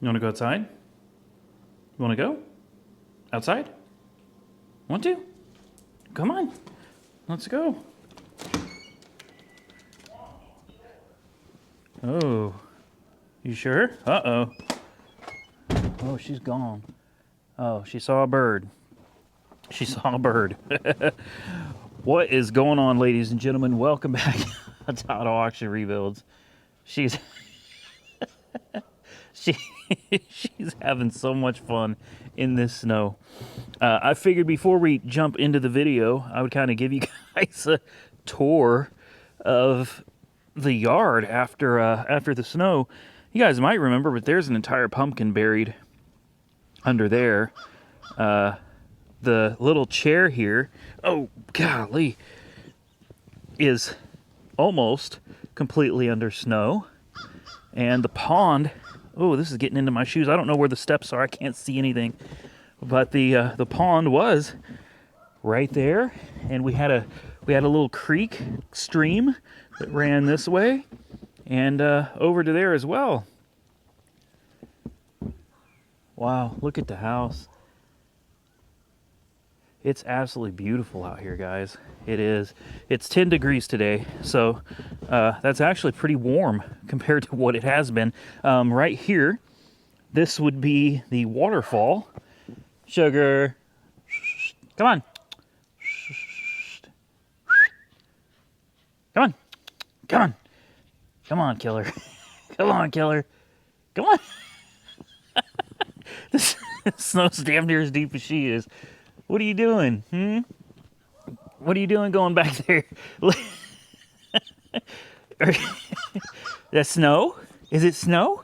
You want to go outside? You want to go? Outside? Want to? Come on. Let's go. Oh. You sure? Uh-oh. Oh, she's gone. Oh, she saw a bird. She saw a bird. What is going on, ladies and gentlemen? Welcome back to Auto Auction Rebuilds. She's she's having so much fun in this snow. I figured before we jump into the video, I would kind of give you guys a tour of the yard after the snow. You guys might remember, but there's an entire pumpkin buried under there. The little chair here, oh golly, is almost completely under snow. And the pond, oh, this is getting into my shoes. I don't know where the steps are. I can't see anything. But the pond was right there, and we had a little creek stream that ran this way and over to there as well. Wow, look at the house. It's absolutely beautiful out here, guys. It is. It's 10 degrees today, so that's actually pretty warm compared to what it has been. Right here, this would be the waterfall. Sugar, come on. Come on. Come on. Come on, killer. Come on, killer. Come on. This snow's damn near as deep as she is. What are you doing? What are you doing going back there? That snow? Is it snow?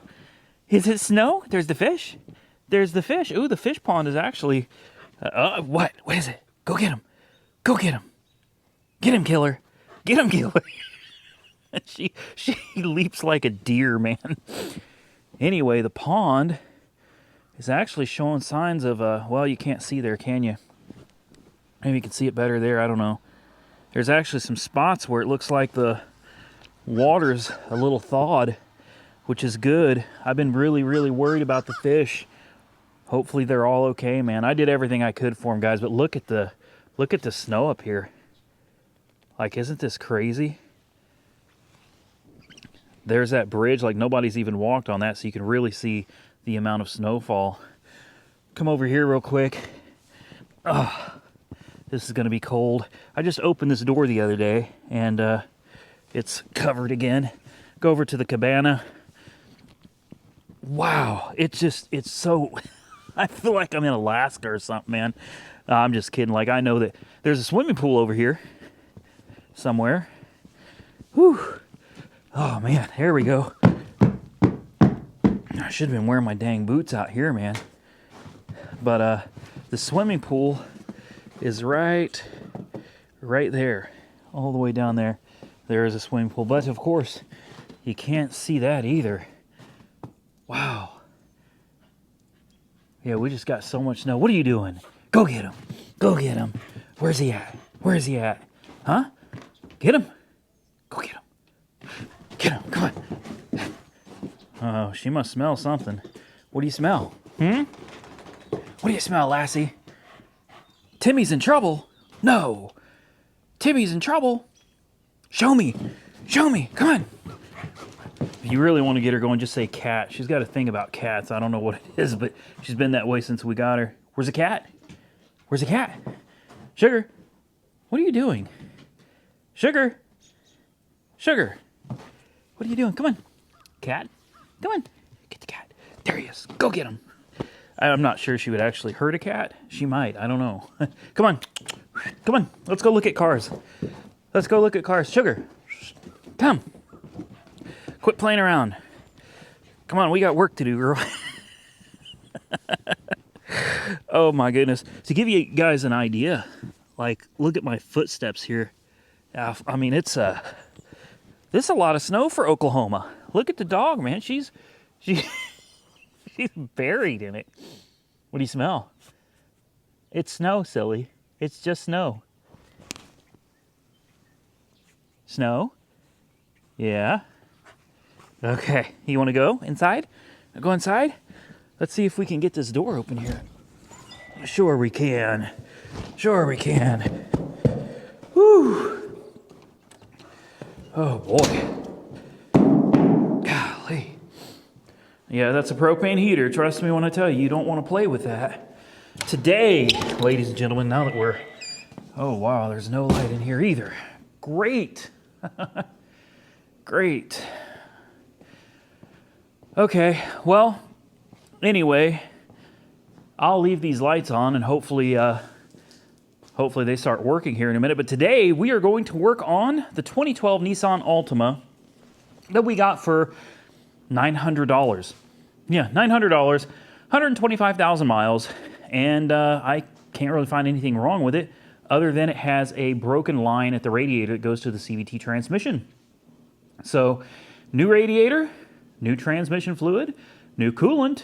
Is it snow? There's the fish. There's the fish. Ooh, the fish pond is actually... what? What is it? Go get him. Go get him. Get him, killer. Get him, killer. She leaps like a deer, man. Anyway, the pond is actually showing signs of... well, you can't see there, can you? Maybe you can see it better there. I don't know. There's actually some spots where it looks like the water's a little thawed, which is good. I've been really, really worried about the fish. Hopefully they're all okay, man. I did everything I could for them, guys, but look at the snow up here. Like, isn't this crazy? There's that bridge, like nobody's even walked on that, so you can really see the amount of snowfall. Come over here real quick. Oh, this is gonna be cold. I just opened this door the other day and it's covered again. Go over to the cabana. Wow, it's so, I feel like I'm in Alaska or something, man. I'm just kidding. Like, I know that there's a swimming pool over here somewhere. Whew. Oh man, here we go. I should have been wearing my dang boots out here, man. But the swimming pool is right there, all the way down there. There is a swimming pool, but of course you can't see that either. Wow. Yeah, we just got so much snow. What are you doing? Go get him. Go get him. Where's he at? Where's he at? Huh? Get him. Go get him. Get him. Come on. Oh, she must smell something. What do you smell? What do you smell, lassie? Timmy's in trouble. No. Timmy's in trouble. Show me. Show me. Come on. If you really want to get her going, just say cat. She's got a thing about cats. I don't know what it is, but she's been that way since we got her. Where's the cat? Where's the cat? Sugar, what are you doing? Sugar. Sugar. What are you doing? Come on. Cat. Come on. Get the cat. There he is. Go get him. I'm not sure she would actually hurt a cat. She might. I don't know. Come on. Come on. Let's go look at cars. Let's go look at cars. Sugar. Come. Quit playing around. Come on. We got work to do, girl. Oh, my goodness. To give you guys an idea, like, look at my footsteps here. I mean, this is a lot of snow for Oklahoma. Look at the dog, man. She's buried in it. What do you smell? It's snow, silly. It's just snow. Snow? Yeah. Okay. You want to go inside? Go inside? Let's see if we can get this door open here. Sure we can. Sure we can. Whew. Oh boy. Golly. Yeah, that's a propane heater. Trust me when I tell you, you don't want to play with that. Today, ladies and gentlemen, now that we're... Oh wow, there's no light in here either. Great. Great. Okay, well, anyway, I'll leave these lights on and hopefully they start working here in a minute. But today we are going to work on the 2012 Nissan Altima that we got for $900. Yeah, $900, 125,000 miles, and I can't really find anything wrong with it other than it has a broken line at the radiator that goes to the CVT transmission. So, new radiator, new transmission fluid, new coolant.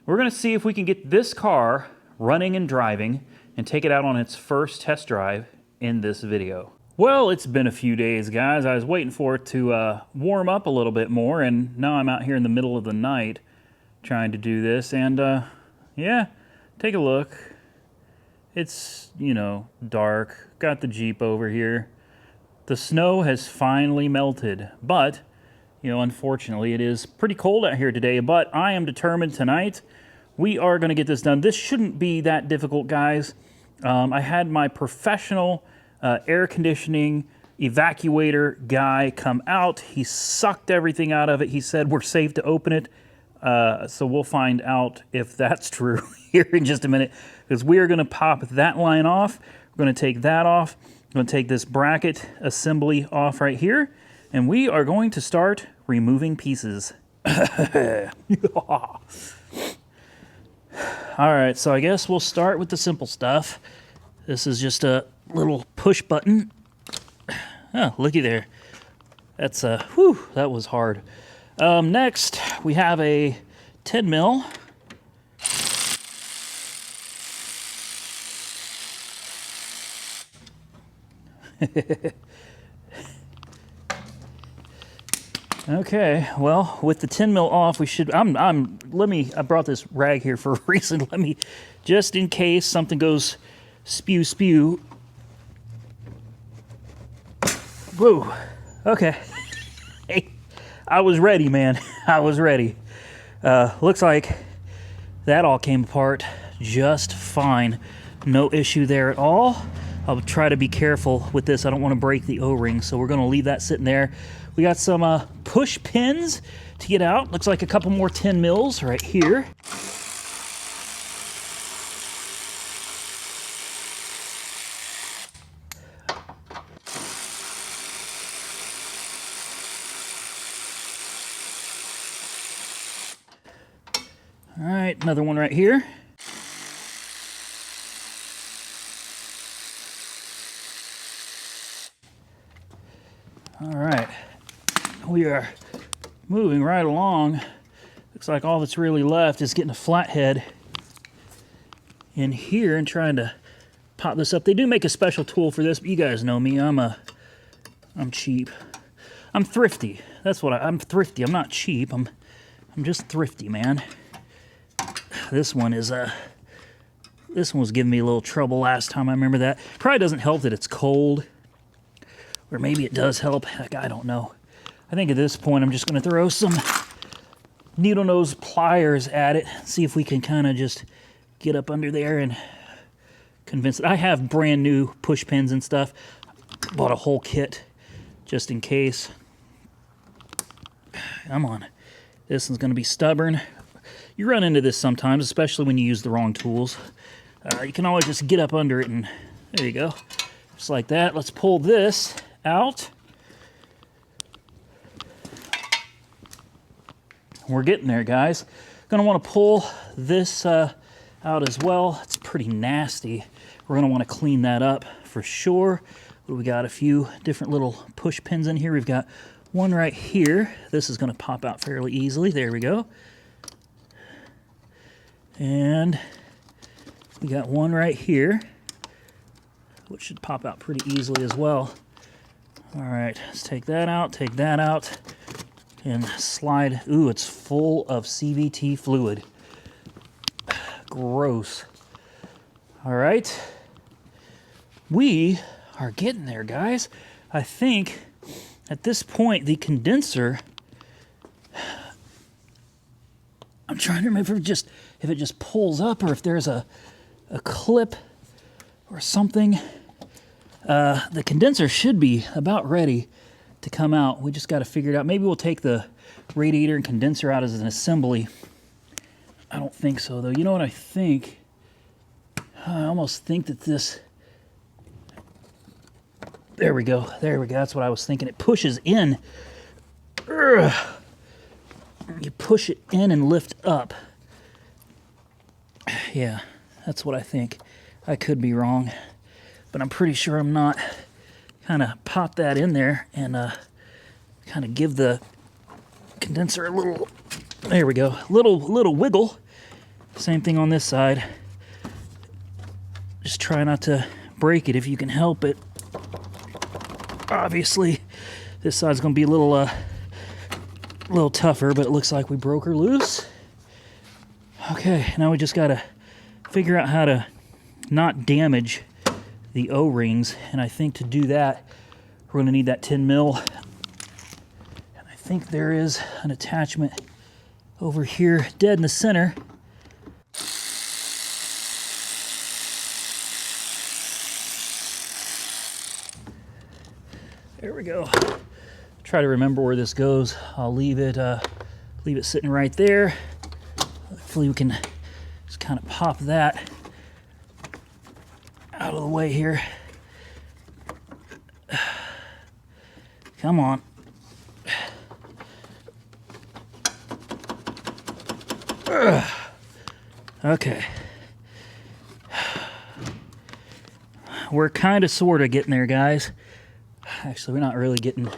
We're going to see if we can get this car running and driving and take it out on its first test drive in this video. Well, it's been a few days, guys. I was waiting for it to warm up a little bit more, and now I'm out here in the middle of the night trying to do this, and yeah, take a look. It's, you know, dark. Got the Jeep over here. The snow has finally melted, but, you know, unfortunately, it is pretty cold out here today, but I am determined tonight we are going to get this done. This shouldn't be that difficult, guys. I had my professional air conditioning evacuator guy come out. He sucked everything out of it. He said we're safe to open it. So we'll find out if that's true here in just a minute, because we are going to pop that line off. We're going to take that off. I'm going to take this bracket assembly off right here, and we are going to start removing pieces. All right, so I guess we'll start with the simple stuff. This is just a little push button. Oh, looky there. That's whew, that was hard. Next, we have a 10 mil. Okay, well, with the 10 mil off, we should, I brought this rag here for a reason. Let me, just in case something goes spew. Whoa, okay. Hey, I was ready, man. I was ready. Looks like that all came apart just fine. No issue there at all. I'll try to be careful with this. I don't want to break the O-ring, so we're going to leave that sitting there. We got some push pins to get out. Looks like a couple more 10 mils right here. All right, another one right here. All right, we are moving right along. Looks like all that's really left is getting a flathead in here and trying to pop this up. They do make a special tool for this, but you guys know me. I'm cheap. I'm thrifty. That's what I'm thrifty. I'm not cheap. I'm just thrifty, man. This one is this one was giving me a little trouble last time. I remember that. Probably doesn't help that it's cold. Or maybe it does help. Heck, I don't know. I think at this point I'm just going to throw some needle nose pliers at it. See if we can kind of just get up under there and convince it. I have brand new push pins and stuff. Bought a whole kit just in case. Come on. This one's going to be stubborn. You run into this sometimes, especially when you use the wrong tools. You can always just get up under it and there you go. Just like that. Let's pull this out. We're getting there, guys. Gonna want to pull this out as well. It's pretty nasty. We're gonna want to clean that up for sure. We got a few different little push pins in here. We've got one right here. This is gonna pop out fairly easily. There we go. And we got one right here, which should pop out pretty easily as well. All right, let's take that out, and slide. Ooh, it's full of CVT fluid. Gross. All right. We are getting there, guys. I think at this point, the condenser, I'm trying to remember if it just pulls up or if there's a clip or something. The condenser should be about ready to come out. We just got to figure it out. Maybe we'll take the radiator and condenser out as an assembly. I don't think so, though. You know what I think? I almost think that this... There we go. There we go. That's what I was thinking. It pushes in. Ugh. You push it in and lift up. Yeah, that's what I think. I could be wrong, but I'm pretty sure I'm not. Kind of pop that in there and kind of give the condenser a little, there we go, little wiggle. Same thing on this side. Just try not to break it if you can help it. Obviously, this side's going to be a little tougher, but it looks like we broke her loose. Okay, now we just got to figure out how to not damage the O-rings, and I think to do that, we're going to need that 10 mil. And I think there is an attachment over here, dead in the center. There we go. Try to remember where this goes. I'll leave it sitting right there. Hopefully we can just kind of pop that out of the way here. Come on. Okay. We're kind of sort of getting there, guys. Actually, we're not really getting...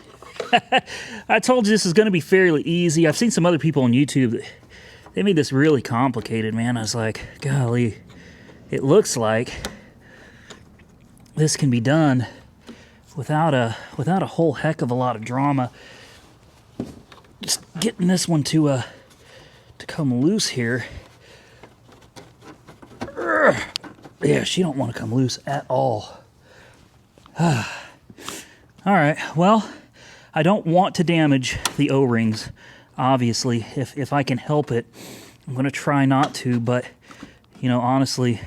I told you this is going to be fairly easy. I've seen some other people on YouTube that they made this really complicated, man. I was like, golly, it looks like this can be done without a whole heck of a lot of drama. Just getting this one to come loose here. Yeah, she don't want to come loose at all. All right, well, I don't want to damage the O-rings, obviously. If I can help it, I'm going to try not to, but, you know, honestly,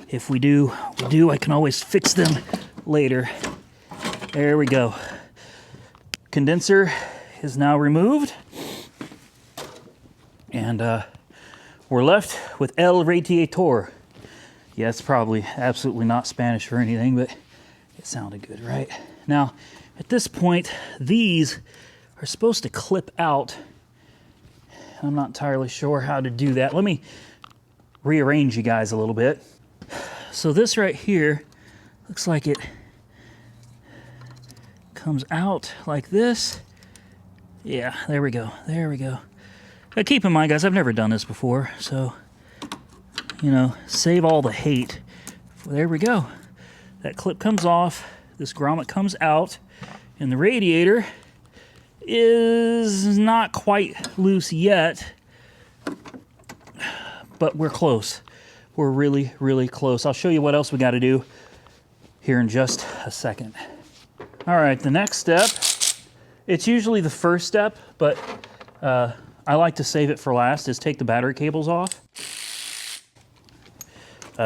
if we do, I can always fix them later. There we go. Condenser is now removed, and we're left with el radiator. Yeah, it's probably absolutely not Spanish or anything, but it sounded good, right? Now, at this point, these are supposed to clip out. I'm not entirely sure how to do that. Let me rearrange you guys a little bit. So this right here looks like it comes out like this. Yeah, there we go. There we go. Now keep in mind, guys, I've never done this before, so, you know, save all the hate. There we go. That clip comes off. This grommet comes out, and the radiator is not quite loose yet, but we're close. We're really, really close. I'll show you what else we got to do here in just a second. All right, the next step, it's usually the first step, but I like to save it for last, is take the battery cables off.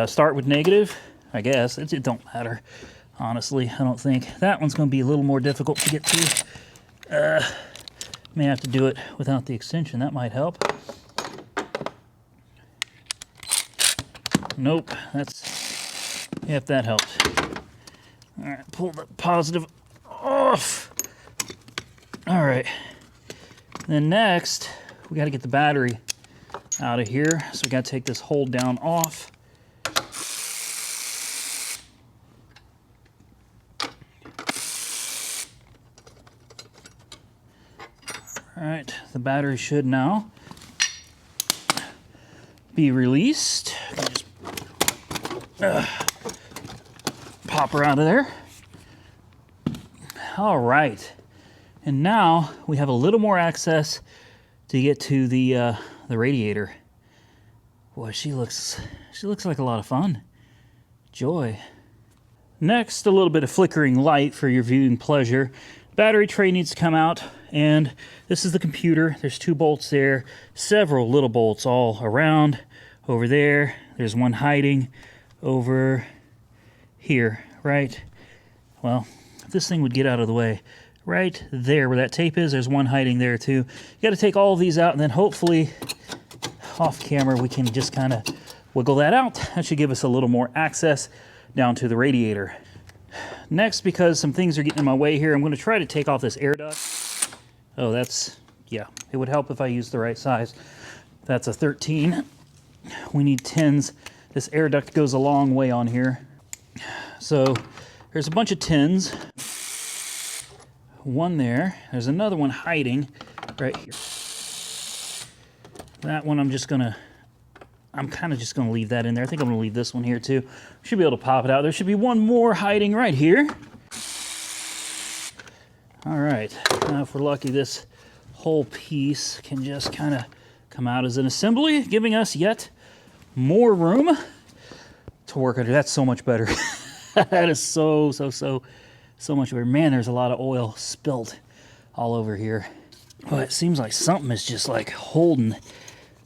Start with negative, I guess. It don't matter. Honestly, I don't think. That one's going to be a little more difficult to get to. May have to do it without the extension. That might help. Nope. That's... Yep, that helps. All right, pull the positive off. All right. Then next, we got to get the battery out of here. So we got to take this hold down off. All right, the battery should now be released. Just pop her out of there. All right, and now we have a little more access to get to the radiator. Boy, she looks like a lot of fun. Joy. Next, a little bit of flickering light for your viewing pleasure. Battery tray needs to come out, and this is the computer. There's 2 bolts there, several little bolts all around. Over there, there's one hiding over here, right? Well, if this thing would get out of the way, right there where that tape is, there's one hiding there too. You got to take all of these out, and then hopefully off camera we can just kind of wiggle that out. That should give us a little more access down to the radiator. Next, because some things are getting in my way here, I'm going to try to take off this air duct. Oh, that's, yeah, it would help if I used the right size. That's a 13. We need 10s. This air duct goes a long way on here. So there's a bunch of 10s. One there. There's another one hiding right here. That one I'm kind of just going to leave that in there. I think I'm going to leave this one here too. Should be able to pop it out. There should be one more hiding right here. All right. Now if we're lucky, this whole piece can just kind of come out as an assembly, giving us yet more room to work under. That's so much better. That is so much better. Man, there's a lot of oil spilled all over here. But it seems like something is just like holding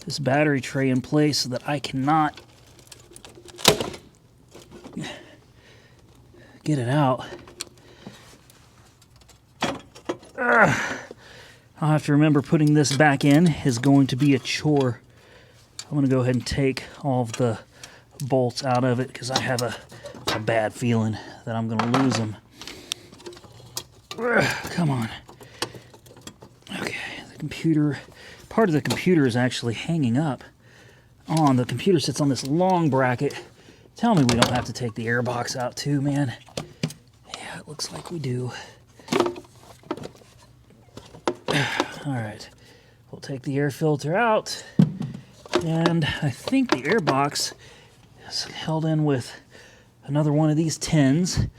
this battery tray in place so that I cannot get it out. I'll have to remember putting this back in is going to be a chore. I'm going to go ahead and take all of the bolts out of it because I have a bad feeling that I'm going to lose them. Come on. Okay, the computer, part of the computer is actually hanging up on. The computer sits on this long bracket. Tell me we don't have to take the air box out too, man. Yeah, it looks like we do. All right, we'll take the air filter out. And I think the air box is held in with another one of these 10s.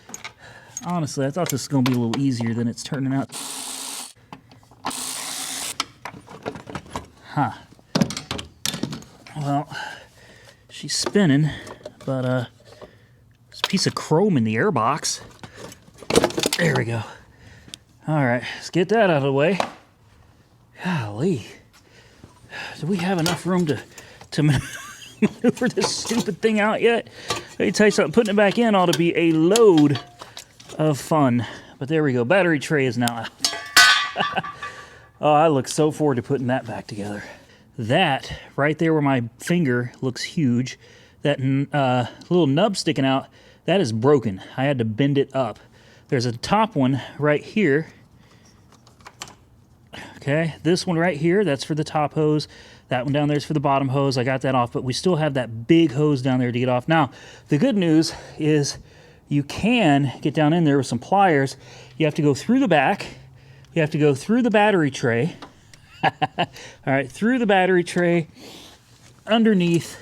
Honestly, I thought this was going to be a little easier than it's turning out. Huh. Well, she's spinning, but there's a piece of chrome in the air box. There we go. All right, let's get that out of the way. Golly. Do we have enough room to maneuver this stupid thing out yet? Let me tell you something, putting it back in ought to be a load of fun. But there we go, battery tray is now out. Oh, I look so forward to putting that back together. That, right there where my finger looks huge, that little nub sticking out, that is broken. I had to bend it up. There's a top one right here. Okay, this one right here, that's for the top hose. That one down there is for the bottom hose. I got that off, but we still have that big hose down there to get off. Now, the good news is you can get down in there with some pliers. You have to go through the back. You have to go through the battery tray. All right, through the battery tray, underneath.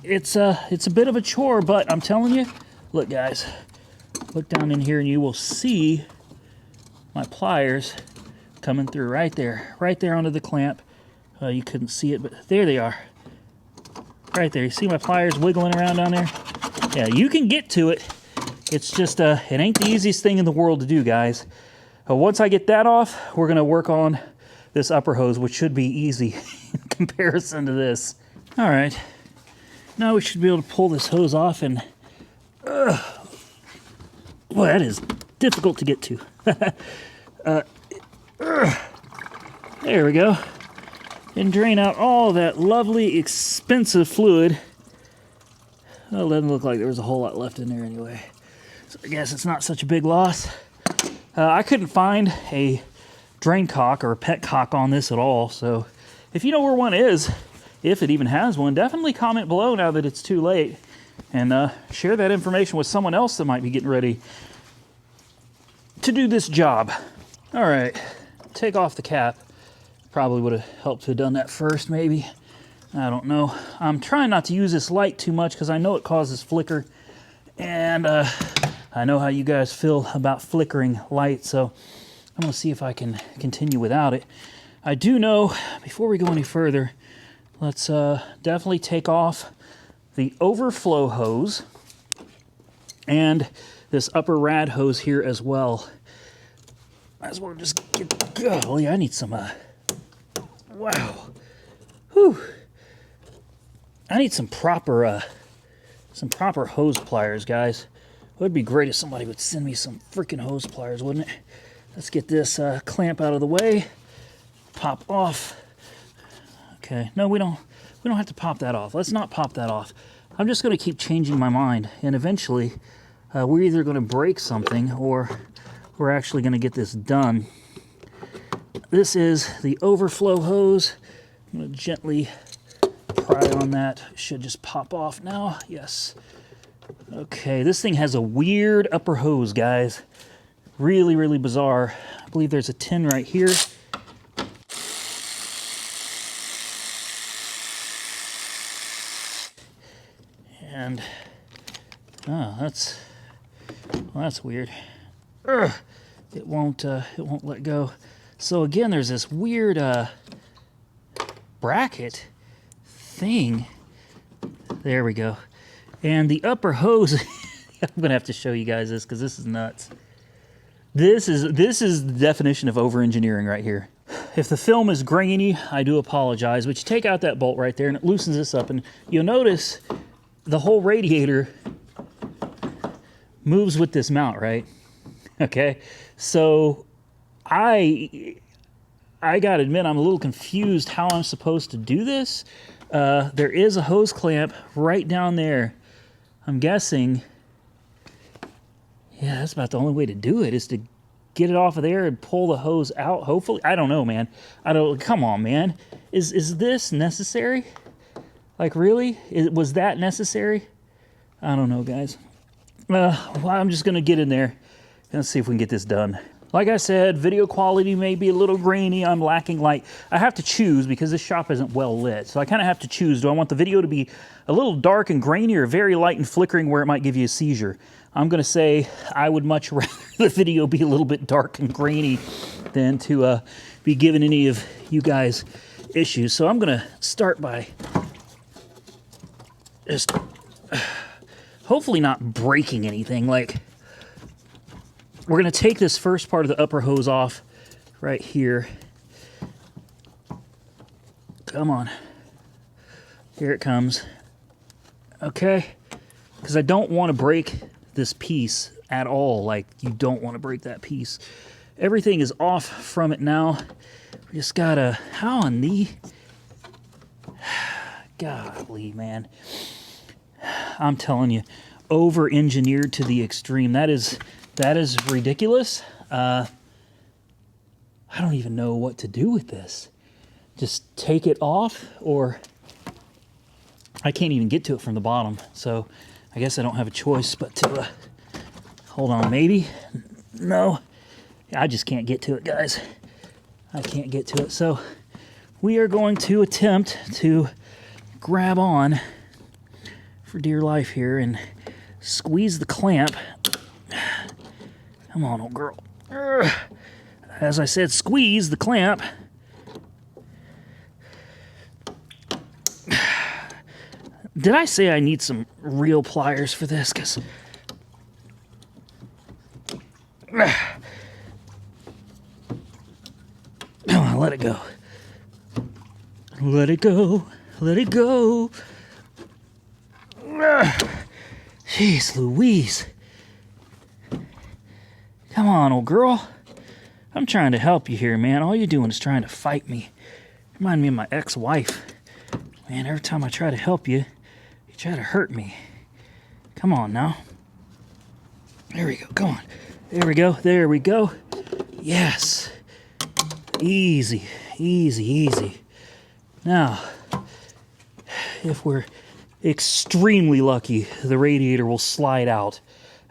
It's a bit of a chore, but I'm telling you, look guys, look down in here and you will see my pliers coming through right there onto the clamp. You couldn't see it, but there they are. Right there, you see my pliers wiggling around down there? Yeah, you can get to it. It's just, it ain't the easiest thing in the world to do, guys. Once I get that off, we're gonna work on this upper hose, which should be easy in comparison to this. All right, now we should be able to pull this hose off and, boy, that is difficult to get to. There we go. And drain out all that lovely, expensive fluid. Well, it doesn't look like there was a whole lot left in there anyway. So I guess it's not such a big loss. I couldn't find a drain cock or a pet cock on this at all, so if you know where one is, if it even has one, definitely comment below now that it's too late, and share that information with someone else that might be getting ready to do this job. All right, take off the cap. Probably would have helped to have done that first, maybe. I don't know. I'm trying not to use this light too much because I know it causes flicker, and I know how you guys feel about flickering light, so I'm gonna see if I can continue without it. I do know, before we go any further, let's definitely take off the overflow hose and this upper rad hose here as well. Might as well just get, oh yeah, I need some, wow. Whew. I need some proper hose pliers, guys. It would be great if somebody would send me some freaking hose pliers, wouldn't it? Let's get this clamp out of the way. Pop off. Okay, no, we don't have to pop that off. Let's not pop that off. I'm just going to keep changing my mind, and eventually we're either going to break something or we're actually going to get this done. This is the overflow hose. I'm going to gently pry on that. Should just pop off now. Yes. Okay, this thing has a weird upper hose, guys. Really, really bizarre. I believe there's a 10 right here. And oh, that's weird. Ugh, it won't let go. So again, there's this weird bracket thing. There we go. And the upper hose. I'm gonna have to show you guys this because this is nuts. This is the definition of over-engineering right here. If the film is grainy, I do apologize. But you take out that bolt right there, and it loosens this up, and you'll notice the whole radiator moves with this mount, right? Okay, so I gotta admit I'm a little confused how I'm supposed to do this. There is a hose clamp right down there. I'm guessing, yeah, that's about the only way to do it, is to get it off of there and pull the hose out, hopefully. I don't know, man. Come on, man. Is this necessary? Like, really? Was that necessary? I don't know, guys. Well, I'm just going to get in there and see if we can get this done. Like I said, video quality may be a little grainy. I'm lacking light. I have to choose because this shop isn't well lit. So I kind of have to choose. Do I want the video to be a little dark and grainy or very light and flickering where it might give you a seizure? I'm going to say I would much rather the video be a little bit dark and grainy than to be giving any of you guys issues. So I'm going to start by just hopefully not breaking anything. Like, we're going to take this first part of the upper hose off right here. Come on. Here it comes. Okay. Because I don't want to break this piece at all. Like, you don't want to break that piece. Everything is off from it now. We just gotta, how in the, golly, man. I'm telling you, over-engineered to the extreme. That is ridiculous. I don't even know what to do with this. Just take it off, or I can't even get to it from the bottom. So I guess I don't have a choice but to, hold on, maybe? No, I just can't get to it, guys. I can't get to it. So we are going to attempt to grab on for dear life here and squeeze the clamp. Come on, old girl. As I said, squeeze the clamp. Did I say I need some real pliers for this? Because come on, let it go. Let it go. Let it go. Jeez Louise. Come on, old girl. I'm trying to help you here, man. All you're doing is trying to fight me. Remind me of my ex-wife. Man, every time I try to help you, you try to hurt me. Come on now. There we go. Come on. There we go. There we go. Yes. Easy. Easy, easy. Now, if we're extremely lucky, the radiator will slide out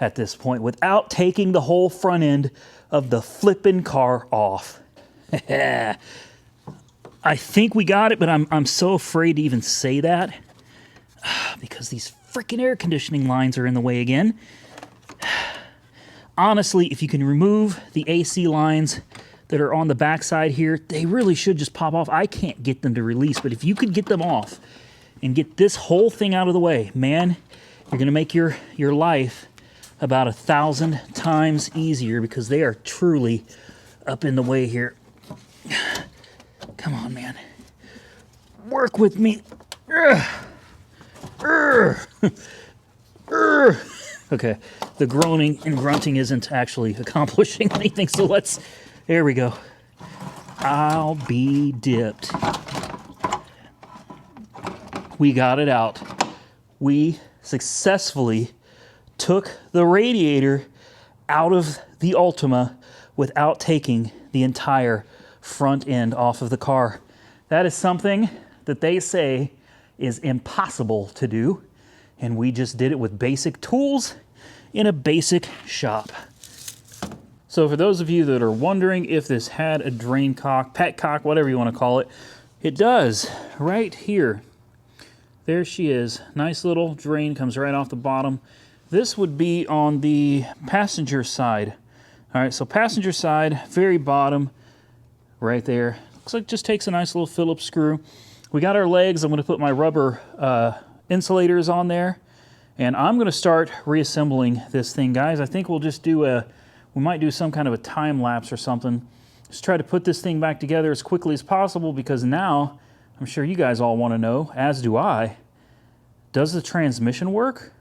at this point without taking the whole front end of the flippin' car off. I think we got it, but I'm so afraid to even say that because these freaking air conditioning lines are in the way again. Honestly, if you can remove the AC lines, that are on the backside here, they really should just pop off. I can't get them to release, but if you could get them off and get this whole thing out of the way, man, you're gonna make your life about 1,000 times easier, because they are truly up in the way here. Come on, man. Work with me. Okay, the groaning and grunting isn't actually accomplishing anything, so there we go. I'll be dipped. We got it out. We successfully took the radiator out of the Altima without taking the entire front end off of the car. That is something that they say is impossible to do, and we just did it with basic tools in a basic shop. So for those of you that are wondering if this had a drain cock, petcock, whatever you want to call it, it does, right here. There she is. Nice little drain, comes right off the bottom. This would be on the passenger side. All right, so passenger side, very bottom, right there. Looks like just takes a nice little Phillips screw. We got our legs. I'm going to put my rubber insulators on there, and I'm going to start reassembling this thing, guys. I think we'll just do we might do some kind of a time lapse or something. Just try to put this thing back together as quickly as possible, because now I'm sure you guys all want to know, as do I, does the transmission work,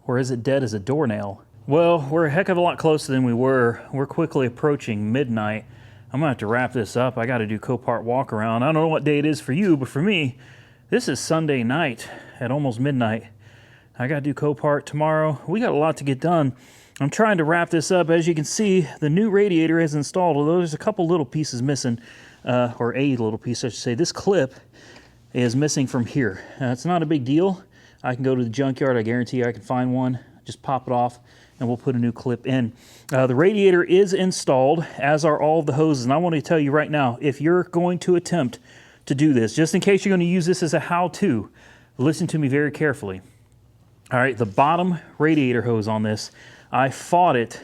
or is it dead as a doornail? Well, we're a heck of a lot closer than we were. We're quickly approaching midnight. I'm gonna have to wrap this up. I gotta do Copart walk around. I don't know what day it is for you, but for me, this is Sunday night at almost midnight. I gotta do Copart tomorrow. We got a lot to get done. I'm trying to wrap this up. As you can see, the new radiator is installed, although there's a couple little pieces missing, or a little piece, I should say. This clip is missing from here. It's not a big deal. I can go to the junkyard. I guarantee I can find one. Just pop it off, and we'll put a new clip in. The radiator is installed, as are all of the hoses. And I want to tell you right now, if you're going to attempt to do this, just in case you're going to use this as a how-to, listen to me very carefully. All right, the bottom radiator hose on this, I fought it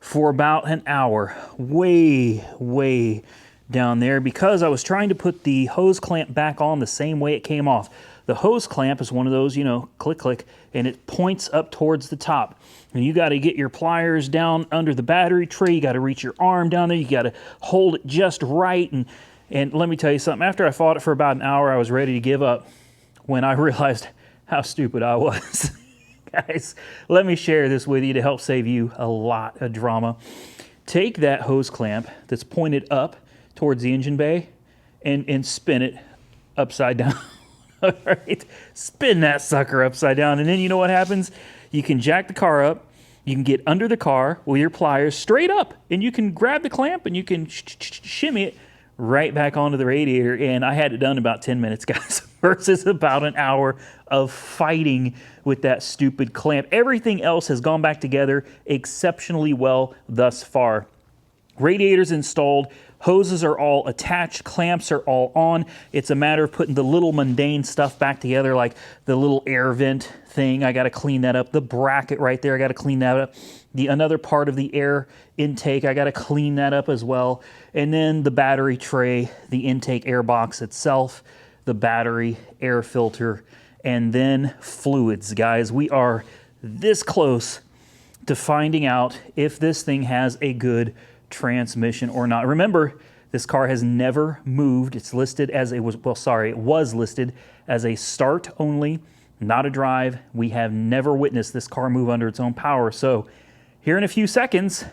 for about an hour, way down there, because I was trying to put the hose clamp back on the same way it came off. The hose clamp is one of those, you know, click, click, and it points up towards the top. And you got to get your pliers down under the battery tray. You got to reach your arm down there. You got to hold it just right. And let me tell you something. After I fought it for about an hour, I was ready to give up when I realized how stupid I was. Guys, let me share this with you to help save you a lot of drama. Take that hose clamp that's pointed up towards the engine bay and spin it upside down. All right, spin that sucker upside down, and then you know what happens? You can jack the car up, you can get under the car with your pliers straight up, and you can grab the clamp and you can shimmy it right back onto the radiator. And I had it done in about 10 minutes, guys, versus about an hour of fighting with that stupid clamp. Everything else has gone back together exceptionally well thus far. Radiators installed, hoses are all attached, clamps are all on. It's a matter of putting the little mundane stuff back together, like the little air vent thing. I got to clean that up. The bracket right there, I got to clean that up. Another part of the air intake, I got to clean that up as well. And then the battery tray, the intake air box itself, the battery, air filter, and then fluids. Guys, we are this close to finding out if this thing has a good transmission or not. Remember, this car has never moved. It's listed as it was listed as a start only, not a drive. We have never witnessed this car move under its own power. So here in a few seconds,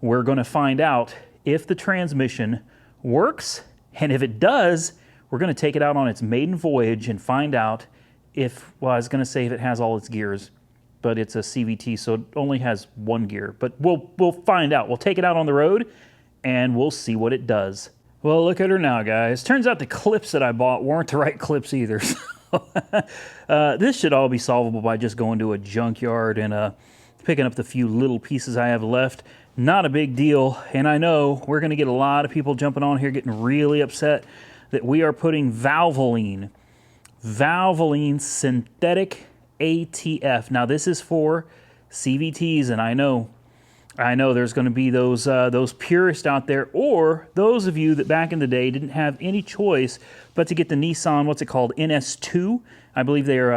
we're going to find out if the transmission works, and if it does, we're going to take it out on its maiden voyage and find out if, well, I was going to say if it has all its gears, but it's a CVT, so it only has one gear. But we'll find out. We'll take it out on the road, and we'll see what it does. Well, look at her now, guys. Turns out the clips that I bought weren't the right clips either. This should all be solvable by just going to a junkyard and picking up the few little pieces I have left. Not a big deal, and I know we're going to get a lot of people jumping on here getting really upset that we are putting Valvoline synthetic ATF. Now, this is for CVTs, and I know I know there's going to be those purists out there, or those of you that back in the day didn't have any choice but to get the Nissan, what's it called, NS2. I believe they're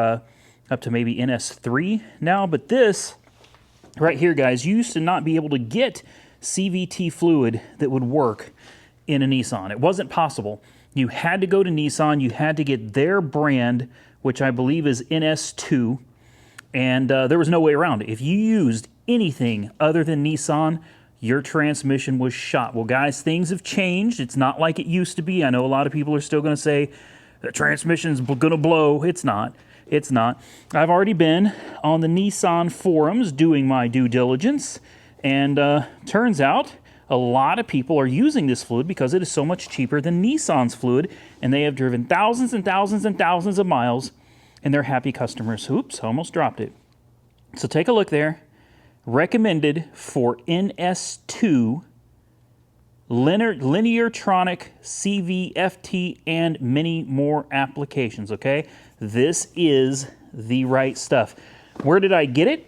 up to maybe NS3 now. But this right here, guys, you used to not be able to get CVT fluid that would work in a Nissan. It wasn't possible. You had to go to Nissan. You had to get their brand, which I believe is NS2, and there was no way around it. If you used anything other than Nissan, your transmission was shot. Well, guys, things have changed. It's not like it used to be. I know a lot of people are still going to say the transmission's going to blow. It's not. It's not. I've already been on the Nissan forums doing my due diligence, and turns out a lot of people are using this fluid because it is so much cheaper than Nissan's fluid, and they have driven thousands and thousands and thousands of miles, and they're happy customers. Oops, almost dropped it. So take a look there. Recommended for NS2, Lineartronic, CVFT, and many more applications, okay? This is the right stuff. Where did I get it?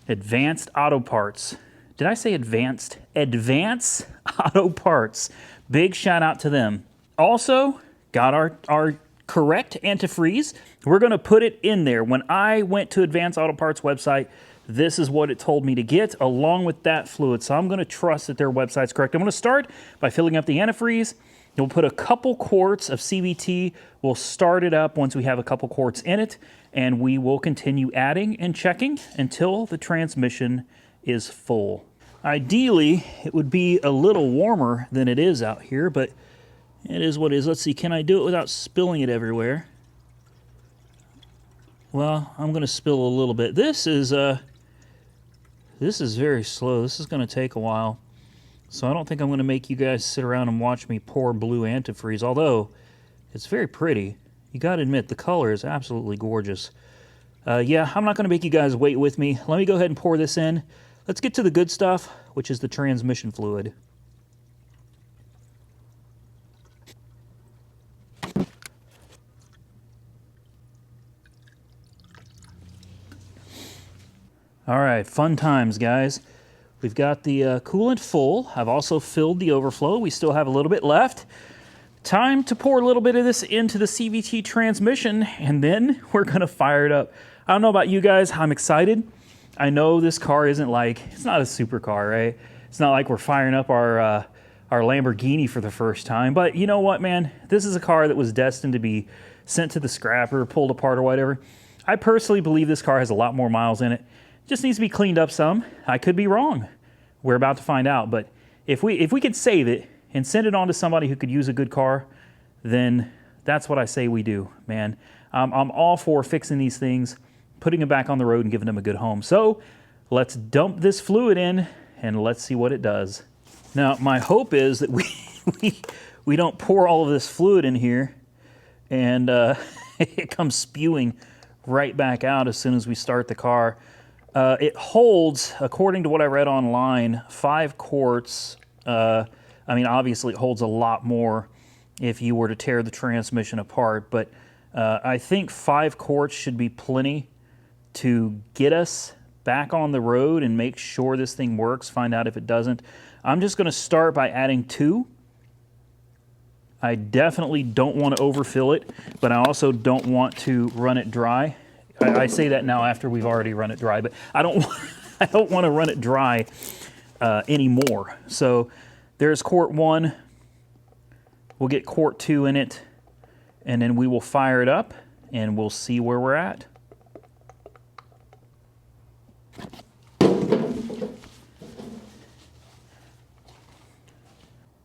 Advanced Auto Parts. Did I say advanced? Advanced Auto Parts. Big shout out to them. Also, got our correct antifreeze. We're going to put it in there. When I went to Advanced Auto Parts website, this is what it told me to get along with that fluid. So I'm going to trust that their website's correct. I'm going to start by filling up the antifreeze. We'll put a couple quarts of CVT. We'll start it up once we have a couple quarts in it, and we will continue adding and checking until the transmission is full. Ideally, it would be a little warmer than it is out here, but it is what it is. Let's see, can I do it without spilling it everywhere? Well, I'm going to spill a little bit. This is very slow. This is going to take a while. So I don't think I'm going to make you guys sit around and watch me pour blue antifreeze, although it's very pretty. You got to admit, the color is absolutely gorgeous. Yeah, I'm not going to make you guys wait with me. Let me go ahead and pour this in. Let's get to the good stuff, which is the transmission fluid. All right, fun times, guys. We've got the coolant full. I've also filled the overflow. We still have a little bit left. Time to pour a little bit of this into the CVT transmission, and then we're going to fire it up. I don't know about you guys. I'm excited. I know this car isn't like, it's not a supercar, right? It's not like we're firing up our Lamborghini for the first time. But you know what, man? This is a car that was destined to be sent to the scrapper, pulled apart or whatever. I personally believe this car has a lot more miles in it. Just needs to be cleaned up some. I could be wrong. We're about to find out. But if we could save it and send it on to somebody who could use a good car, then that's what I say we do, man. I'm all for fixing these things, putting them back on the road and giving them a good home. So let's dump this fluid in and let's see what it does. Now, my hope is that we don't pour all of this fluid in here and it comes spewing right back out as soon as we start the car. It holds, according to what I read online, 5 quarts. I mean, obviously it holds a lot more if you were to tear the transmission apart, but I think 5 quarts should be plenty to get us back on the road and make sure this thing works, find out if it doesn't. I'm just going to start by adding 2. I definitely don't want to overfill it, but I also don't want to run it dry. I say that now after we've already run it dry, but I don't want to run it dry anymore. So there's quart 1. We'll get quart 2 in it, and then we will fire it up, and we'll see where we're at.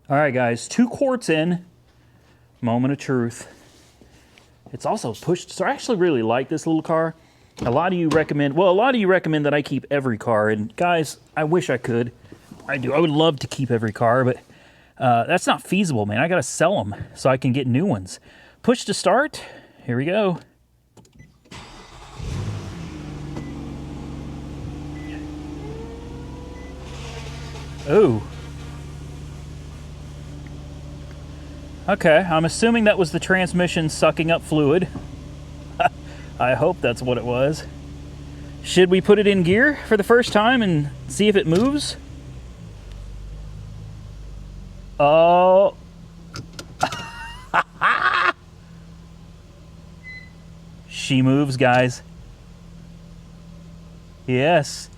All right, guys, 2 quarts in. Moment of truth. It's also pushed, so I actually really like this little car. A lot of you recommend that I keep every car, and guys, I wish I could. I do. I would love to keep every car, but that's not feasible, man. I gotta sell them so I can get new ones. Push to start. Here we go. Oh. Okay, I'm assuming that was the transmission sucking up fluid. I hope that's what it was. Should we put it in gear for the first time and see if it moves? Oh. She moves, guys. Yes.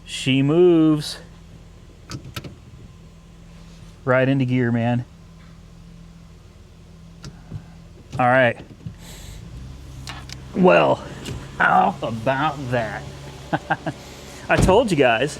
She moves. Right into gear, man. All right. Well, how about that? I told you guys.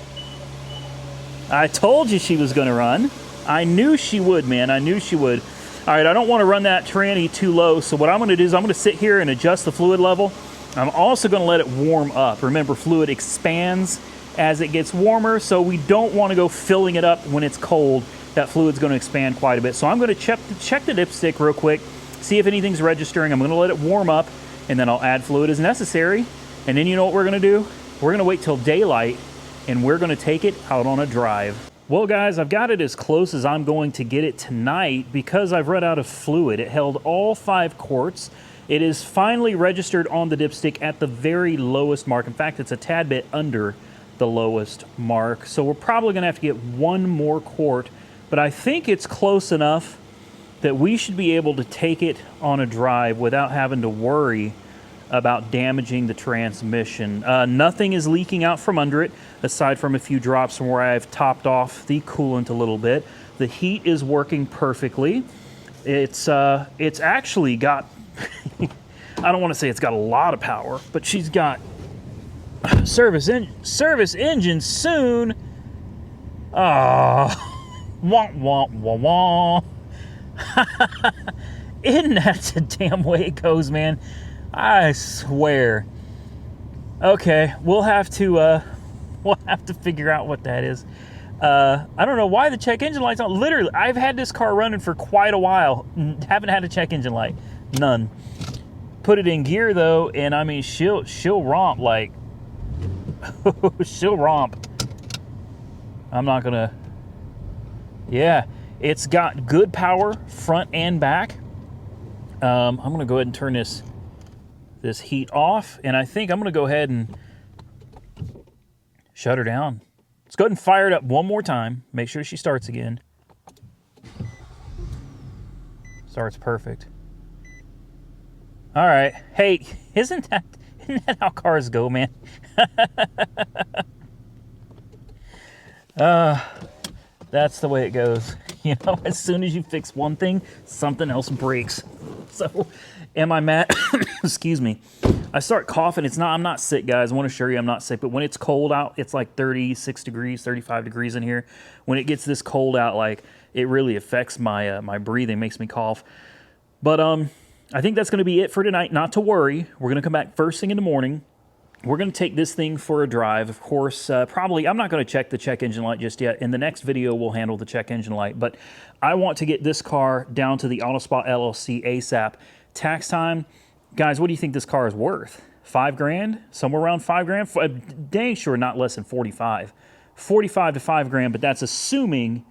I told you she was going to run. I knew she would, man. I knew she would. All right, I don't want to run that tranny too low, so what I'm going to do is I'm going to sit here and adjust the fluid level. I'm also going to let it warm up. Remember, fluid expands as it gets warmer, so we don't want to go filling it up when it's cold. That fluid's going to expand quite a bit. So I'm going to check the dipstick real quick, see if anything's registering. I'm going to let it warm up, and then I'll add fluid as necessary. And then you know what we're going to do? We're going to wait till daylight, and we're going to take it out on a drive. Well, guys, I've got it as close as I'm going to get it tonight because I've run out of fluid. It held all 5 quarts. It is finally registered on the dipstick at the very lowest mark. In fact, it's a tad bit under the lowest mark. So we're probably going to have to get 1 more quart, but I think it's close enough that we should be able to take it on a drive without having to worry about damaging the transmission. Nothing is leaking out from under it, aside from a few drops from where I've topped off the coolant a little bit. The heat is working perfectly. It's actually got, I don't want to say it's got a lot of power, but she's got service engine soon. Oh, wah, wah, wah, wah. Isn't that the damn way it goes, man? I swear. Okay, we'll have to figure out what that is. I don't know why the check engine light's on. Literally, I've had this car running for quite a while. Haven't had a check engine light. None. Put it in gear though, and I mean she'll romp like she'll romp. I'm not gonna. Yeah, it's got good power front and back. I'm gonna go ahead and turn this heat off, and I think I'm going to go ahead and shut her down. Let's go ahead and fire it up one more time. Make sure she starts again. Starts perfect. All right. Hey, isn't that how cars go, man? That's the way it goes. You know, as soon as you fix one thing, something else breaks. So, am I mad? Excuse me. I start coughing. I'm not sick, guys. I want to assure you I'm not sick. But when it's cold out, it's like 36 degrees, 35 degrees in here. When it gets this cold out, like, it really affects my my breathing, makes me cough. But I think that's going to be it for tonight. Not to worry. We're going to come back first thing in the morning. We're going to take this thing for a drive. Of course, probably, I'm not going to check the check engine light just yet. In the next video, we'll handle the check engine light. But I want to get this car down to the AutoSpot LLC ASAP. Tax time, guys, what do you think this car is worth? 5 grand? Somewhere around 5 grand? Dang sure not less than 45. 45 to 5 grand, but that's assuming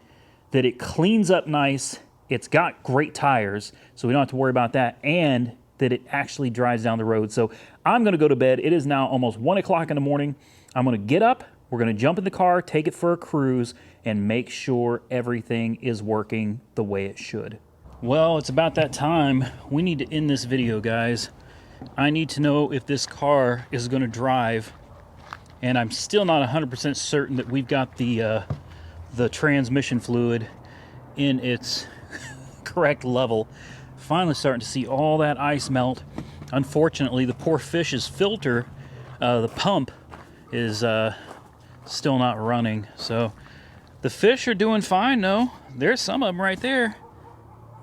that it cleans up nice, it's got great tires, so we don't have to worry about that, and that it actually drives down the road. So I'm going to go to bed. It is now almost 1 o'clock in the morning. I'm going to get up. We're going to jump in the car, take it for a cruise, and make sure everything is working the way it should. Well, it's about that time. We need to end this video, guys. I need to know if this car is going to drive, and I'm still not 100% certain that we've got the transmission fluid in its correct level. Finally starting to see all that ice melt. Unfortunately, the poor fish's filter, the pump, is still not running. So the fish are doing fine, though. There's some of them right there.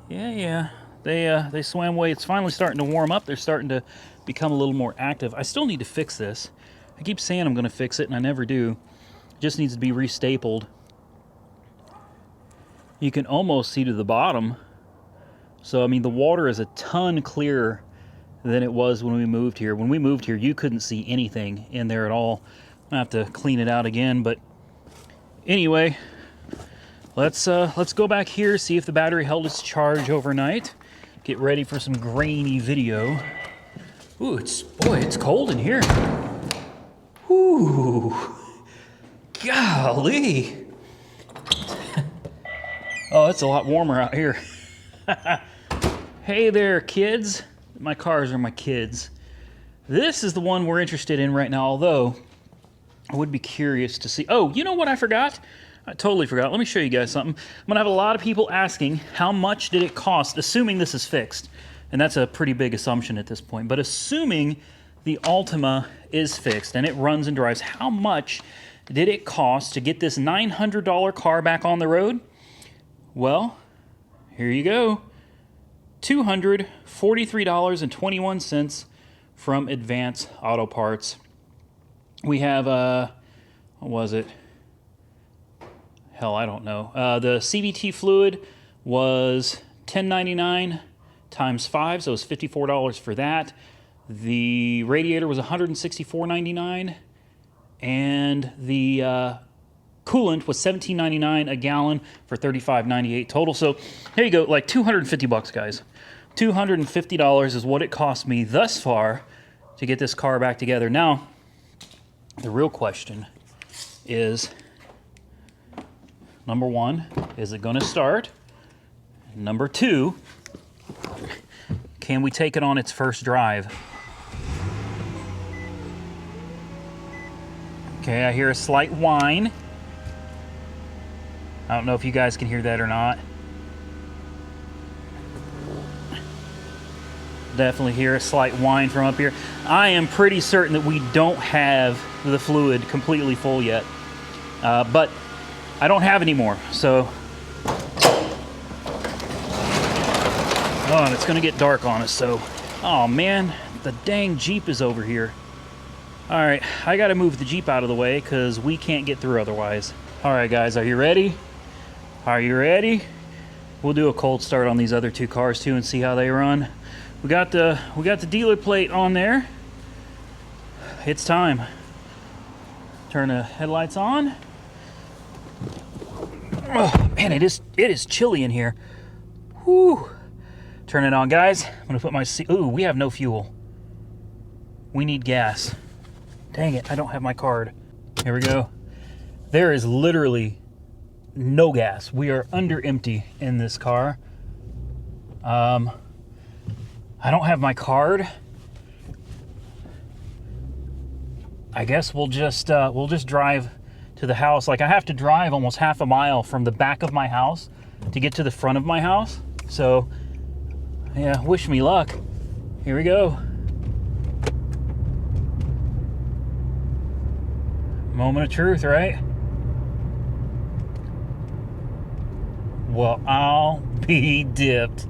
Yeah. They swam away. It's finally starting to warm up. They're starting to become a little more active. I still need to fix this. I keep saying I'm going to fix it, and I never do. It just needs to be restapled. You can almost see to the bottom. So, I mean, the water is a ton clearer than it was when we moved here. When we moved here, you couldn't see anything in there at all. I have to clean it out again, but anyway, let's go back here, see if the battery held its charge overnight. Get ready for some grainy video. Ooh, it's cold in here. Ooh, golly. Oh, it's a lot warmer out here. Hey there, kids. My cars are my kids. This is the one we're interested in right now, although I would be curious to see. Oh, you know what I forgot? I totally forgot. Let me show you guys something. I'm going to have a lot of people asking, how much did it cost, assuming this is fixed? And that's a pretty big assumption at this point. But assuming the Altima is fixed and it runs and drives, how much did it cost to get this $900 car back on the road? Well, here you go. $243.21 from Advance Auto Parts. We have, what was it? Hell, I don't know. The CVT fluid was $10.99 times 5, so it was $54 for that. The radiator was $164.99, and the coolant was $17.99 a gallon for $35.98 total. So here you go, like $250, guys. $250 is what it cost me thus far to get this car back together. Now, the real question is, number one, is it going to start? Number two, can we take it on its first drive? Okay, I hear a slight whine. I don't know if you guys can hear that or not. Definitely hear a slight whine from up here. I am pretty certain that we don't have the fluid completely full yet. But I don't have any more, so... Oh, and it's gonna get dark on us, so... Oh man, the dang Jeep is over here. Alright, I gotta move the Jeep out of the way, because we can't get through otherwise. Alright guys, are you ready? Are you ready? We'll do a cold start on these other two cars too and see how they run. We got the dealer plate on there. It's time. Turn the headlights on. Oh man, it is chilly in here. Whew. Turn it on, guys. I'm gonna put my seat. Ooh, we have no fuel. We need gas. Dang it, I don't have my card. Here we go. There is literally no gas. We are under empty in this car. I don't have my card. I guess we'll just drive to the house. Like, I have to drive almost half a mile from the back of my house to get to the front of my house. So, yeah, wish me luck. Here we go. Moment of truth, right? Well, I'll be dipped.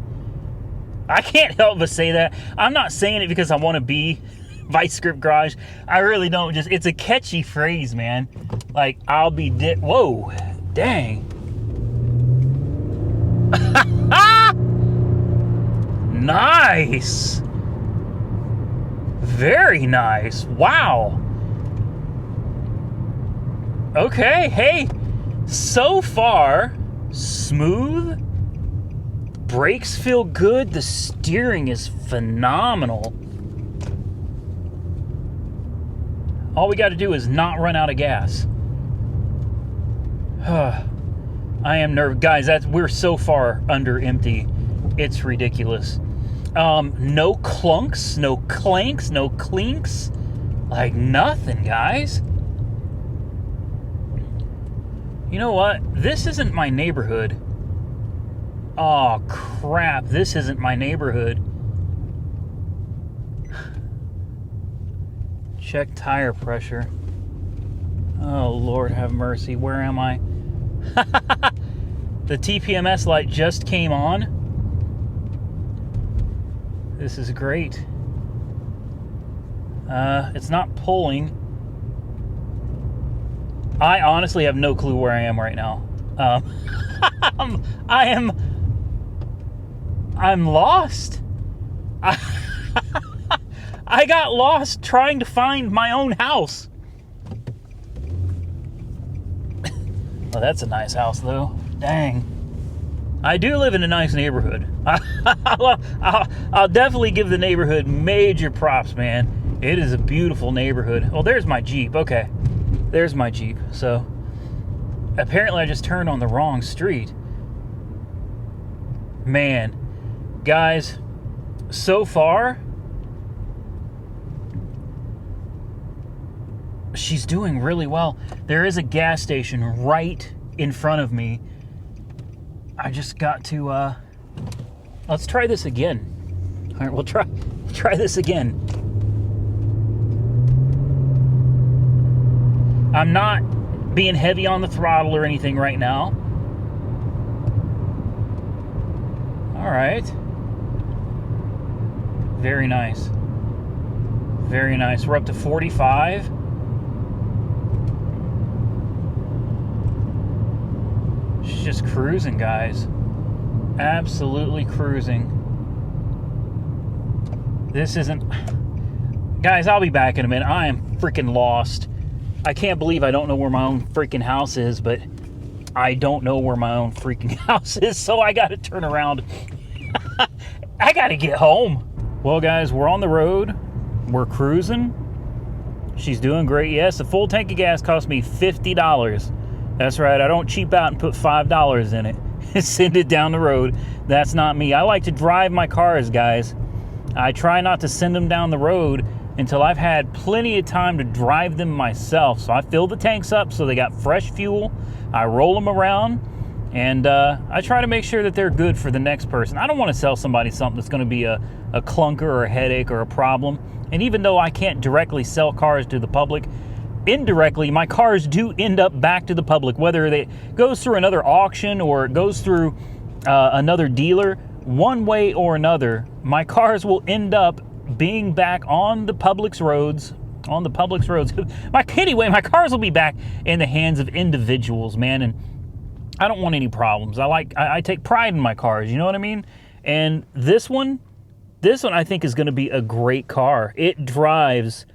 I can't help but say that. I'm not saying it because I want to be Vice Grip Garage. I really don't. Just, it's a catchy phrase, man. Like, I'll be dipped. Whoa, dang. Nice. Very nice. Wow. Okay, hey. So far, smooth. Brakes feel good. The steering is phenomenal. All we got to do is not run out of gas. I am nervous. Guys, we're so far under empty. It's ridiculous. No clunks, no clanks, no clinks. Like nothing, guys. You know what? This isn't my neighborhood. Oh, crap. This isn't my neighborhood. Check tire pressure. Oh, Lord have mercy. Where am I? The TPMS light just came on. This is great. It's not pulling. I honestly have no clue where I am right now. I'm lost. I got lost trying to find my own house. Oh, that's a nice house, though. Dang. I do live in a nice neighborhood. I'll definitely give the neighborhood major props, man. It is a beautiful neighborhood. Oh, there's my Jeep. Okay. There's my Jeep. So, apparently I just turned on the wrong street. Man, guys, so far, she's doing really well. There is a gas station right in front of me. I just got to, let's try this again. All right, we'll try this again. I'm not being heavy on the throttle or anything right now. All right. Very nice. Very nice. We're up to 45. She's just cruising, guys. Absolutely cruising. This isn't... Guys, I'll be back in a minute. I am freaking lost. I can't believe I don't know where my own freaking house is, but I don't know where my own freaking house is, so I gotta turn around. I gotta get home. Well, guys, we're on the road. We're cruising. She's doing great. Yes, a full tank of gas cost me $50. That's right. I don't cheap out and put $5 in it and send it down the road. That's not me. I like to drive my cars, guys. I try not to send them down the road until I've had plenty of time to drive them myself. So I fill the tanks up so they got fresh fuel. I roll them around, and I try to make sure that they're good for the next person. I don't want to sell somebody something that's going to be a clunker or a headache or a problem. And even though I can't directly sell cars to the public, indirectly, my cars do end up back to the public, whether it goes through another auction or it goes through another dealer. One way or another, my cars will end up being back on the public's roads. Anyway, my cars will be back in the hands of individuals, man, and I don't want any problems. I take pride in my cars, you know what I mean? And this one I think is going to be a great car. It drives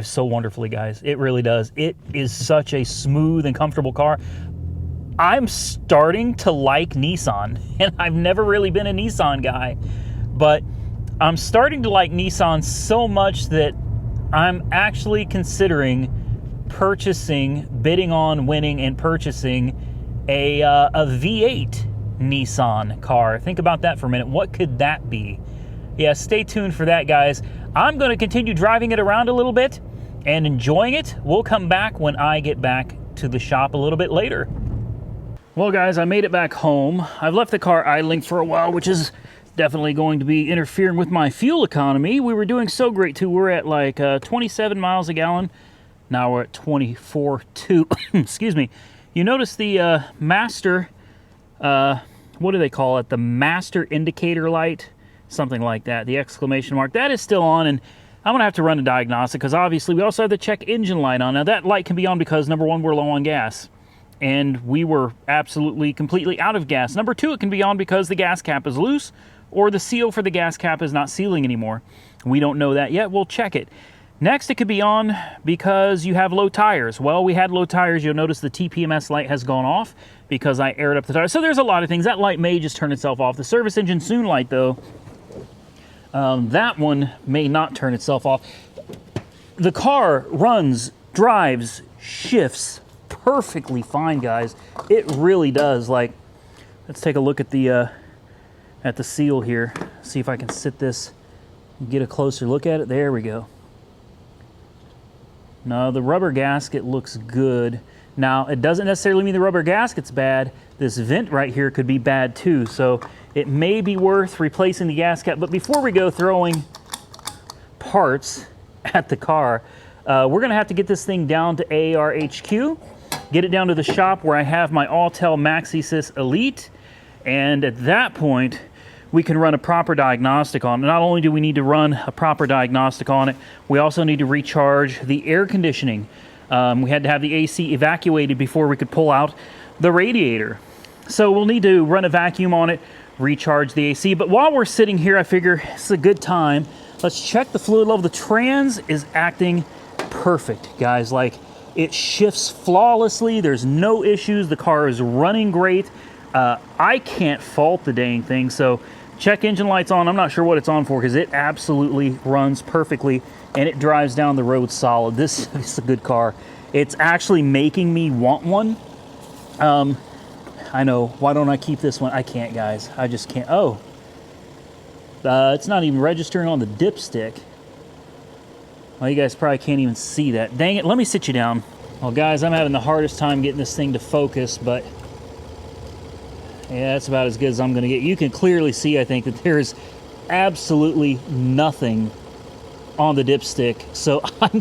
so wonderfully, guys. It really does. It is such a smooth and comfortable car. I'm starting to like Nissan, and I've never really been a Nissan guy, but I'm starting to like Nissan so much that I'm actually considering bidding on, winning, and purchasing a V8 Nissan car. Think about that for a minute. What could that be? Yeah, stay tuned for that, guys. I'm going to continue driving it around a little bit and enjoying it. We'll come back when I get back to the shop a little bit later. Well, guys, I made it back home. I've left the car idling for a while, which is definitely going to be interfering with my fuel economy. We were doing so great, too. We're at like 27 miles a gallon. Now we're at 24.2. Excuse me. You notice the master, what do they call it? The master indicator light? Something like that. The exclamation mark. That is still on, and I'm going to have to run a diagnostic because obviously we also have the check engine light on. Now, that light can be on because, number one, we're low on gas, and we were absolutely, completely out of gas. Number two, it can be on because the gas cap is loose or the seal for the gas cap is not sealing anymore. We don't know that yet. We'll check it. Next, it could be on because you have low tires. Well, we had low tires. You'll notice the TPMS light has gone off because I aired up the tires. So there's a lot of things. That light may just turn itself off. The service engine soon light, though, that one may not turn itself off. The car runs, drives, shifts perfectly fine, guys. It really does. Like, let's take a look at the seal here. See if I can sit this and get a closer look at it. There we go. No, the rubber gasket looks good. Now, it doesn't necessarily mean the rubber gasket's bad. This vent right here could be bad too, so it may be worth replacing the gas cap. But before we go throwing parts at the car, we're gonna have to get this thing down to ARHQ, get it down to the shop where I have my Autel MaxiSys Elite, and at that point, we can run a proper diagnostic on it. Not only do we need to run a proper diagnostic on it, we also need to recharge the air conditioning. We had to have the AC evacuated before we could pull out the radiator. So we'll need to run a vacuum on it, recharge the AC. But while we're sitting here, I figure it's a good time. Let's check the fluid level. The trans is acting perfect, guys. Like, it shifts flawlessly. There's no issues. The car is running great. I can't fault the dang thing. So check engine lights on. I'm not sure what it's on for because it absolutely runs perfectly and it drives down the road solid. This is a good car. It's actually making me want one. I know. Why don't I keep this one? I can't, guys. I just can't. Oh. It's not even registering on the dipstick. Well, you guys probably can't even see that. Dang it. Let me sit you down. Well, guys, I'm having the hardest time getting this thing to focus, but yeah, that's about as good as I'm going to get. You can clearly see, I think, that there's absolutely nothing on the dipstick. So I'm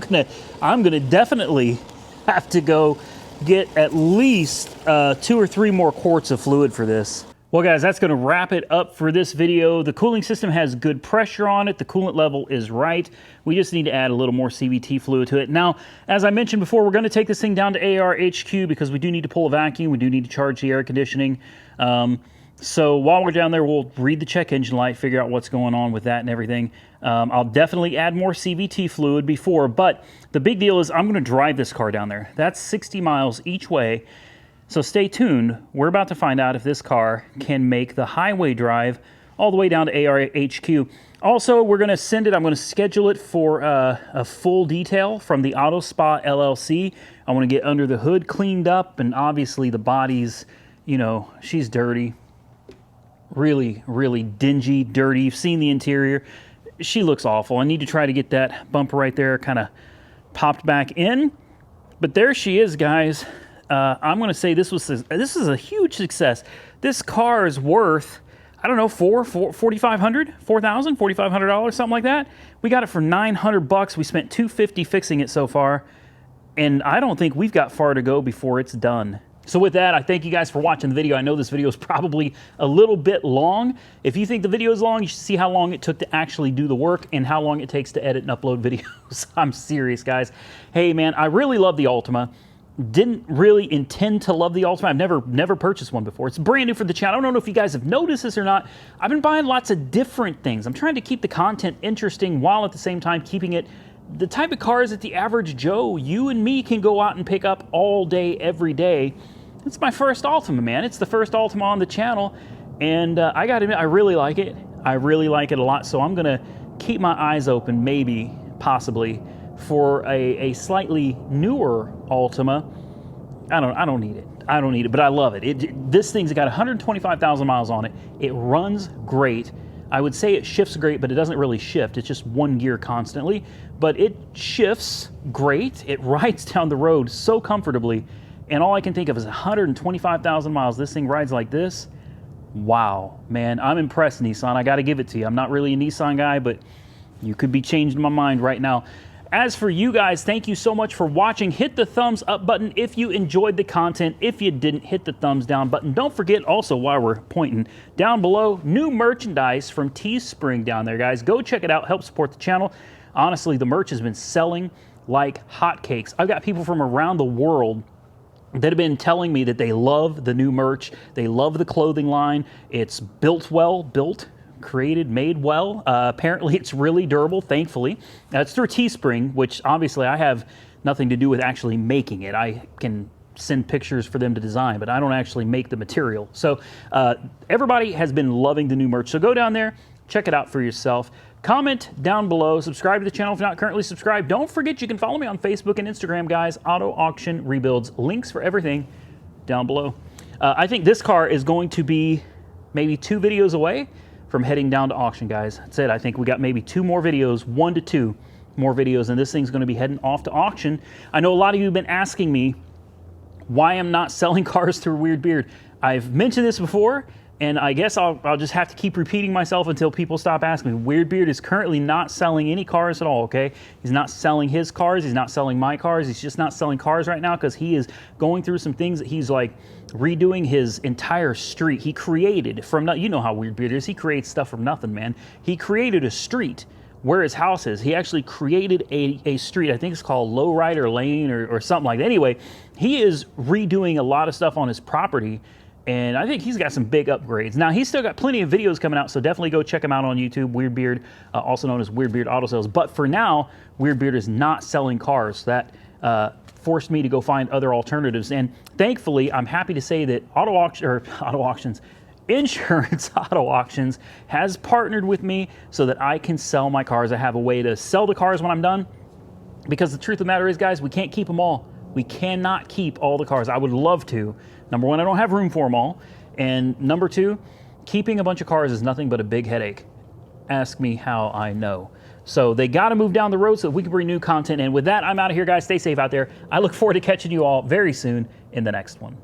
gonna definitely have to go get at least 2 or 3 more quarts of fluid for this. Well, guys, that's going to wrap it up for this video. The cooling system has good pressure on it. The coolant level is right. We just need to add a little more CVT fluid to it. Now, as I mentioned before, we're going to take this thing down to ARHQ because we do need to pull a vacuum. We do need to charge the air conditioning. So while we're down there, we'll read the check engine light, figure out what's going on with that and everything. I'll definitely add more CVT fluid before, but the big deal is I'm going to drive this car down there. That's 60 miles each way. So stay tuned. We're about to find out if this car can make the highway drive all the way down to ARHQ. Also, we're going to send it, I'm going to schedule it for a full detail from the Auto Spa LLC. I want to get under the hood cleaned up, and obviously the body's, you know, she's dirty. Really, really dingy, dirty. You've seen the interior. She looks awful. I need to try to get that bumper right there kind of popped back in. But there she is, guys. I'm going to say this is a huge success. This car is worth, I don't know, $4,500, $4,000, something like that. We got it for $900. We spent $250 fixing it so far, and I don't think we've got far to go before it's done. So with that, I thank you guys for watching the video. I know this video is probably a little bit long. If you think the video is long, you should see how long it took to actually do the work and how long it takes to edit and upload videos. I'm serious, guys. Hey, man, I really love the Altima. Didn't really intend to love the Altima. I've never purchased one before. It's brand new for the channel. I don't know if you guys have noticed this or not. I've been buying lots of different things. I'm trying to keep the content interesting while at the same time keeping it the type of cars that the average Joe, you and me, can go out and pick up all day, every day. It's my first Altima, man. It's the first Altima on the channel, and I gotta admit, I really like it. I really like it a lot, so I'm gonna keep my eyes open, maybe, possibly, for a slightly newer Altima. I don't need it. I don't need it, but I love it. This thing's got 125,000 miles on it. It runs great. I would say it shifts great, but it doesn't really shift. It's just one gear constantly, but it shifts great. It rides down the road so comfortably. And all I can think of is 125,000 miles. This thing rides like this. Wow, man, I'm impressed, Nissan. I got to give it to you. I'm not really a Nissan guy, but you could be changing my mind right now. As for you guys, thank you so much for watching. Hit the thumbs up button if you enjoyed the content. If you didn't, hit the thumbs down button. Don't forget also, while we're pointing, down below, new merchandise from Teespring down there, guys. Go check it out. Help support the channel. Honestly, the merch has been selling like hotcakes. I've got people from around the world that have been telling me that they love the new merch. They love the clothing line. It's built well, created, made well. Apparently it's really durable, thankfully. It's through Teespring, which obviously I have nothing to do with actually making it. I can send pictures for them to design, but I don't actually make the material. So everybody has been loving the new merch. So go down there, check it out for yourself. Comment down below, subscribe to the channel if you're not currently subscribed. Don't forget you can follow me on Facebook and Instagram, guys. Auto Auction Rebuilds. Links for everything down below. I think this car is going to be maybe 2 videos away from heading down to auction, guys. That's it. I think we got maybe 2 more videos, 1 to 2 more videos, and this thing's going to be heading off to auction. I know a lot of you have been asking me why I'm not selling cars through Weird Beard. I've mentioned this before, and I guess I'll just have to keep repeating myself until people stop asking me. Weird Beard is currently not selling any cars at all, okay? He's not selling his cars. He's not selling my cars. He's just not selling cars right now because he is going through some things that he's like redoing his entire street. He created from, you know how Weird Beard is. He creates stuff from nothing, man. He created a street where his house is. He actually created a street. I think it's called Lowrider Lane or something like that. Anyway, he is redoing a lot of stuff on his property, and I think he's got some big upgrades. Now, he's still got plenty of videos coming out, so definitely go check him out on YouTube, Weird Beard, also known as Weird Beard Auto Sales. But for now, Weird Beard is not selling cars. That forced me to go find other alternatives. And thankfully, I'm happy to say that Insurance Auto Auctions has partnered with me so that I can sell my cars. I have a way to sell the cars when I'm done, because the truth of the matter is, guys, we can't keep them all. We cannot keep all the cars. I would love to. Number one, I don't have room for them all. And number two, keeping a bunch of cars is nothing but a big headache. Ask me how I know. So they got to move down the road so we can bring new content. And with that, I'm out of here, guys. Stay safe out there. I look forward to catching you all very soon in the next one.